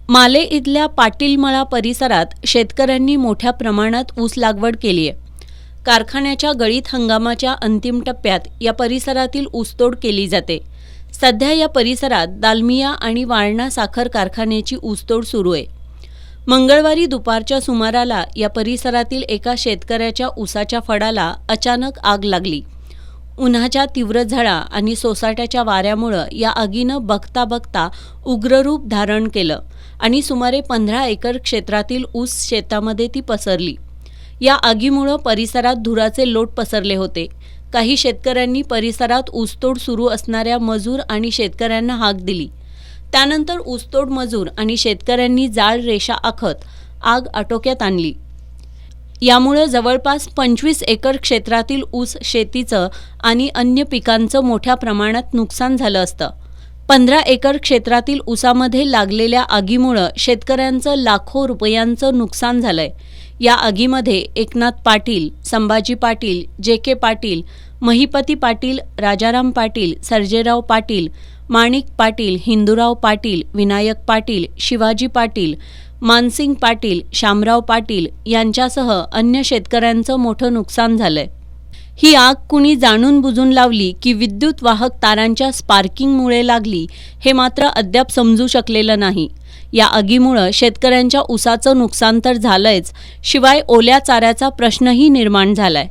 माले इथल्या पाटीलमळा परिसरात शेतकऱ्यांनी मोठ्या प्रमाणात ऊस लागवड केली आहे। कारखान्याच्या गळीत हंगामाच्या अंतिम टप्प्यात या परिसरातील ऊसतोड केली जाते। सध्या या परिसरात दालमिया आणि वाळणा साखर कारखान्याची ऊसतोड सुरू आहे। मंगळवारी दुपारच्या सुमाराला या परिसरातील एका शेतकऱ्याच्या ऊसाच्या फडाला अचानक आग लागली। उन्हाच्या तीव्र झळा आणि सोसाट्याच्या वाऱ्यामुळे या आगीनं बघता बघता उग्र रूप धारण केलं आणि सुमारे 15 एकर क्षेत्रातील ऊस शेतामध्ये ती पसरली। या आगीमुळे परिसरात धुराचे लोट पसरले होते। काही शेतकऱ्यांनी परिसरात ऊसतोड सुरू असणाऱ्या मजूर आणि शेतकऱ्यांना हाक दिली। त्यानंतर ऊसतोड मजूर आणि शेतकऱ्यांनी जाळ रेषा आखत आग आटोक्यात आणली। यामुळे जवळपास 25 एकर क्षेत्रातील ऊस शेतीचं आणि अन्य पिकांचं मोठ्या प्रमाणात नुकसान झालं असतं। 15 एकर क्षेत्रातील ऊसामध्ये लागलेल्या आगीमुळे शेतकऱ्यांचं लाखो रुपयांचं नुकसान झालंय। या आगीमध्ये एकनाथ पाटील, संभाजी पाटील, जे.के. पाटील, महिपती पाटील, राजाराम पाटील, सर्जेराव पाटील, माणिक पाटील, हिंदूराव पाटील, विनायक पाटील, शिवाजी पाटील, मानसिंग पाटील, शामराव पाटील यांच्यासह अन्य शेतकऱ्यांचं मोठं नुकसान झालंय। ही आग कुणी जाणून बुजून लावली की विद्युत वाहक तारांच्या स्पार्किंगमुळे लागली हे मात्र अद्याप समजू शकलेलं नाही। या आगीमुळे शेतकऱ्यांच्या ऊसाचं नुकसान तर झालंच, शिवाय ओल्या चाऱ्याचा प्रश्नही निर्माण झालाय।